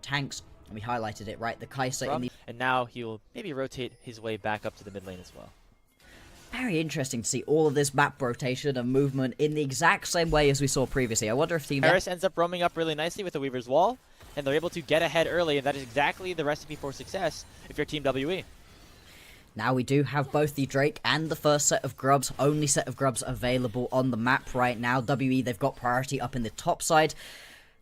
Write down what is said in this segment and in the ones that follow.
tanks, and we highlighted it, right? The Kai'Sa in the... And now he will maybe rotate his way back up to the mid lane as well. Very interesting to see all of this map rotation and movement in the exact same way as we saw previously. I wonder if Team... Paris ends up roaming up really nicely with the Weaver's Wall, and they're able to get ahead early, and that is exactly the recipe for success if you're Team WE. Now we do have both the Drake and the first set of grubs, only set of grubs available on the map right now. WE, they've got priority up in the top side,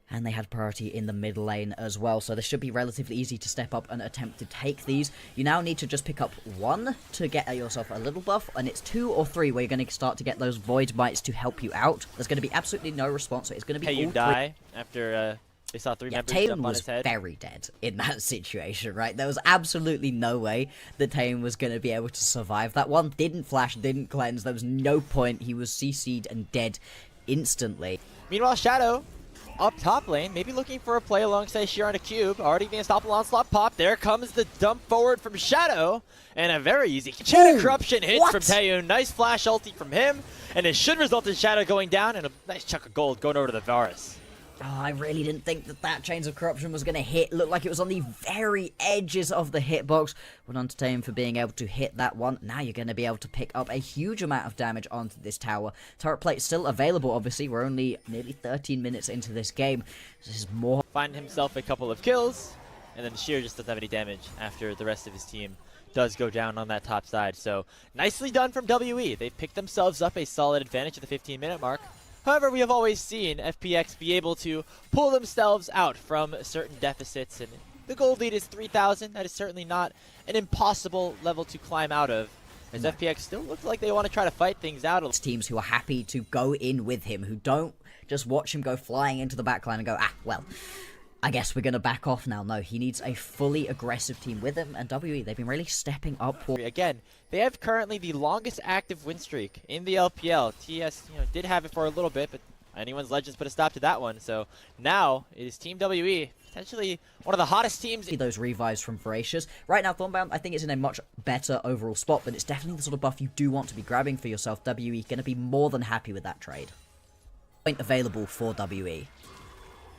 and they had priority in the mid lane as well, so this should be relatively easy to step up and attempt to take these. You now need to just pick up one to get yourself a little buff, and it's 2 or 3 where you're going to start to get those Void Bites to help you out. There's going to be absolutely no response, so it's going to be you die after they saw 3 members jump on his head. Taeyeon was very dead in that situation, right? There was absolutely no way that Taeyeon was going to be able to survive that one. Didn't flash, didn't cleanse, there was no point. He was CC'd and dead instantly. Meanwhile, Shadow up top lane, maybe looking for a play alongside Sheer on a cube. Already the unstoppable onslaught pop. There comes the dump forward from Shadow, and a very easy chain of corruption hit from Taeyeon. Nice flash ulti from him, and it should result in Shadow going down, and a nice chunk of gold going over to the Varus. Oh, I really didn't think that Chains of Corruption was going to hit. Looked like it was on the very edges of the hitbox. Well done to Taeyeon for being able to hit that one. Now you're going to be able to pick up a huge amount of damage onto this tower. Turret plate still available, obviously. We're only nearly 13 minutes into this game. This is more... Find himself a couple of kills, and then Sheer just doesn't have any damage after the rest of his team does go down on that top side. So, nicely done from WE. They picked themselves up a solid advantage at the 15-minute mark. However, we have always seen FPX be able to pull themselves out from certain deficits, and the gold lead is 3,000. That is certainly not an impossible level to climb out of, as FPX still looks like they want to try to fight things out. Teams who are happy to go in with him, who don't just watch him go flying into the backline and go, ah, well, I guess we're going to back off now. No, he needs a fully aggressive team with him, and WE, they've been really stepping up. Again, they have currently the longest active win streak in the LPL. TS did have it for a little bit, but anyone's legends put a stop to that one. So now it is Team WE, potentially one of the hottest teams. Those revives from Voracious. Right now, Thornbound, I think it's in a much better overall spot, but it's definitely the sort of buff you do want to be grabbing for yourself. WE going to be more than happy with that trade. Point available for WE.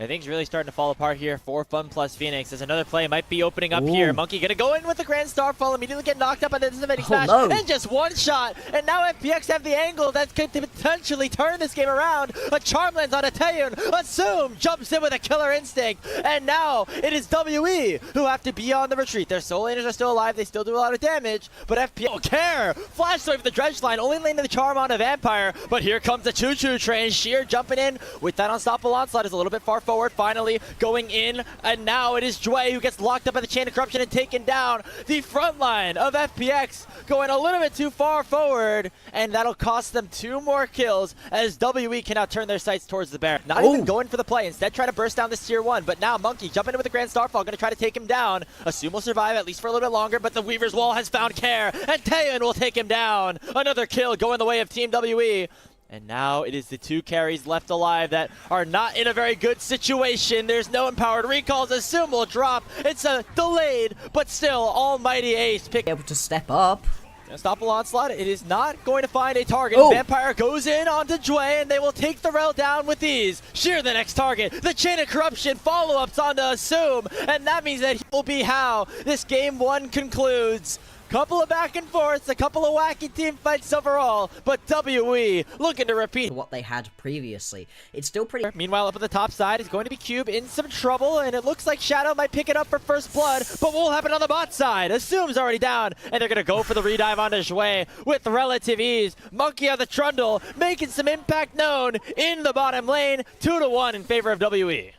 I think it's really starting to fall apart here for FunPlus Phoenix, as another play might be opening up here. Monkey gonna go in with the Grand Starfall, immediately get knocked up by the disadvantage smash, and just one shot. And now FPX have the angle that could potentially turn this game around. A charm lands on a Taeyeon. Assume jumps in with a killer instinct, and now it is WE who have to be on the retreat. Their soul laners are still alive, they still do a lot of damage, but FPX don't care. Flash away for the dredge line, only landing the charm on a vampire, but here comes the choo-choo train. Sheer jumping in with that unstoppable onslaught is a little bit far forward, finally going in, and now it is Jue who gets locked up by the chain of corruption and taken down. The front line of FPX going a little bit too far forward, and that'll cost them 2 more kills, as WE can now turn their sights towards the Baron. Not even going for the play, instead try to burst down this tier 1, but now Monkey jumping in with the Grand Starfall, going to try to take him down. Assume will survive at least for a little bit longer, but the Weaver's Wall has found care, and Taeyeon will take him down. Another kill going the way of Team WE. And now it is the 2 carries left alive that are not in a very good situation. There's no empowered recalls. Assume will drop. It's a delayed, but still almighty ace. Able to step up. Unstoppable onslaught. It is not going to find a target. Vampire goes in onto Jue, and they will take the rel down with ease. Sheer the next target. The chain of corruption follow-ups onto Assume, and that means that he will be how this game 1 concludes. Couple of back and forths, a couple of wacky team fights overall, but WE looking to repeat what they had previously. It's still pretty... Meanwhile, up at the top side is going to be Cube in some trouble, and it looks like Shadow might pick it up for first blood, but what will happen on the bot side? Assume's already down, and they're going to go for the redive onto Jue with relative ease. Monkey on the trundle, making some impact known in the bottom lane, 2-1 in favor of WE.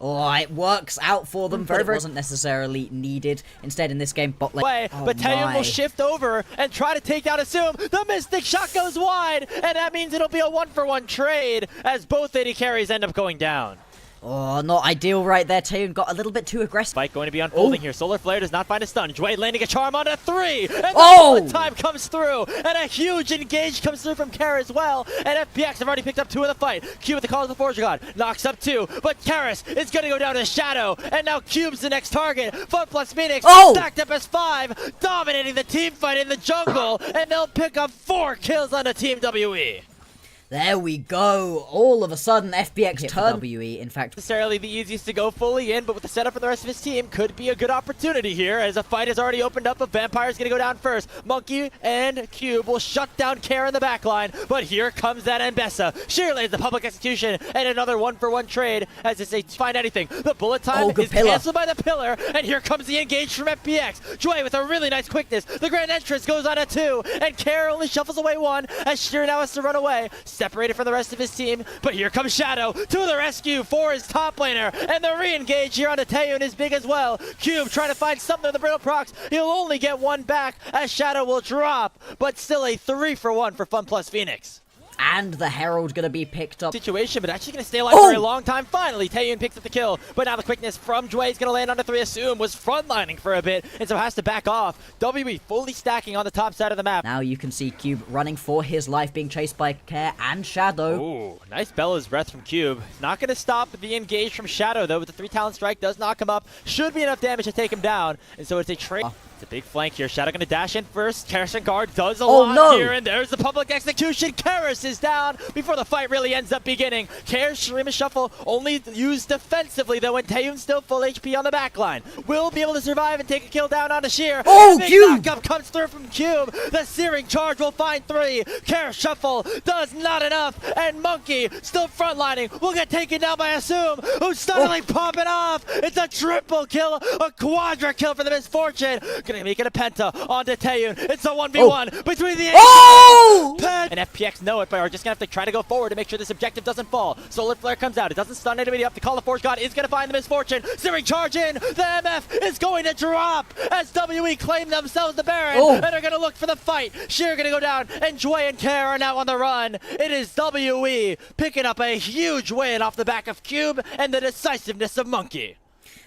Oh, it works out for them. Very wasn't necessarily needed. Instead, in this game, bot lane. But Taeyeon will shift over and try to take down Assume. The Mystic Shot goes wide, and that means it'll be a 1-for-1 trade, as both AD carries end up going down. Oh, not ideal right there. Taeyeon got a little bit too aggressive. Fight going to be unfolding here. Solar Flare does not find a stun. Jue landing a charm on a 3. And the bullet time comes through. And a huge engage comes through from Karis as well. And FPX have already picked up 2 in the fight. Cube with the Call of the Forge God. Knocks up 2. But Karis is going to go down to Shadow. And now Cube's the next target. FunPlus Phoenix stacked up as 5. Dominating the team fight in the jungle. And they'll pick up 4 kills on the Team WE. There we go. All of a sudden, FPX turned WE. In fact, necessarily the easiest to go fully in, but with the setup for the rest of his team, could be a good opportunity here as a fight has already opened up. A Vampire's going to go down first. Monkey and Cube will shut down Care in the backline, but here comes that Mbessa. Sheer lays the public execution and another 1-for-1 trade as they say find anything. The bullet time is canceled by the pillar, and here comes the engage from FPX. Joy with a really nice quickness. The grand entrance goes on a 2, and Care only shuffles away 1 as Sheer now has to run away. Separated from the rest of his team, but here comes Shadow to the rescue for his top laner, and the re-engage here on the Taeyun is big as well. Cube trying to find something in the Brittle Procs. He'll only get 1 back as Shadow will drop, but still a 3-for-1 for FunPlus Phoenix. And the Herald going to be picked up. Situation, but actually going to stay alive for a long time. Finally, Taeyun picks up the kill, but now the quickness from Jway is going to land on the 3. Assume was frontlining for a bit, and so has to back off. WE fully stacking on the top side of the map. Now you can see Cube running for his life, being chased by Care and Shadow. Ooh, nice Bella's breath from Cube. Not going to stop the engage from Shadow, though, with the 3 talent strike. Does knock him up. Should be enough damage to take him down, and so it's a trade. It's a big flank here. Shadow going to dash in first. Karras guard does a lot here, and there's the public execution. Karras is down before the fight really ends up beginning. Karras Shurima Shuffle only used defensively, though, and Taeyun's still full HP on the backline. Will be able to survive and take a kill down onto Sheer. Big Cube! Knockup comes through from Cube. The Searing Charge will find 3. Karras Shuffle does not enough, and Monkey still frontlining. Will get taken down by Assume, who's suddenly popping off. It's a triple kill, a quadra kill for the Misfortune. Gonna make it a penta onto Taeyun. It's a 1v1 between the and FPX know it, but are just gonna have to try to go forward to make sure this objective doesn't fall. Solar Flare comes out. It doesn't stun anybody up. The Call of Forge God is gonna find the Misfortune. Searing Charge in. The MF is going to drop as WE claim themselves the Baron and are gonna look for the fight. Sheer gonna go down, and Jway and Care are now on the run. It is WE picking up a huge win off the back of Cube and the decisiveness of Monkey.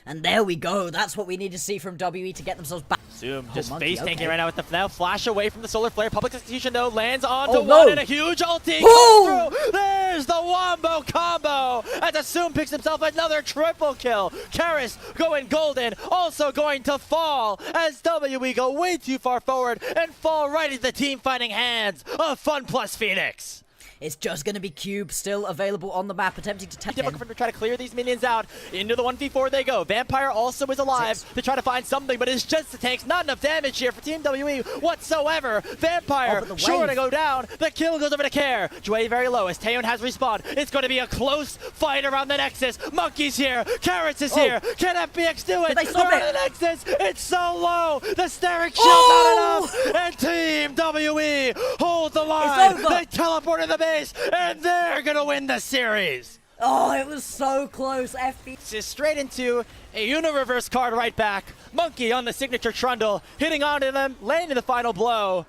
And there we go. That's what we need to see from WE to get themselves back. Zoom just face tanking right now with the now flash away from the Solar Flare. Public execution though lands onto 1 and a huge ulti comes through. There's the Wombo combo as Assume picks himself another triple kill. Karras going golden, also going to fall as WE go way too far forward and fall right into the team fighting hands of FunPlus Phoenix. It's just going to be Cube still available on the map, attempting to take difficult for him to try to clear these minions out. Into the 1v4 they go. Vampire also is alive to try to find something, but it's just the tanks. Not enough damage here for Team WE whatsoever. Vampire sure to go down. The kill goes over to Care. Jway very low as Taeyun has respawned. It's going to be a close fight around the Nexus. Monkey's here. Karras is here. Can FPX do it? They stop it? The Nexus. It's so low. The Staring Shield not enough. And Team WE hold the line. They teleported the base, and they're gonna win the series. Oh, it was so close. FP is straight into a Uni-reverse card right back. Monkey on the signature trundle, hitting onto them, landing the final blow.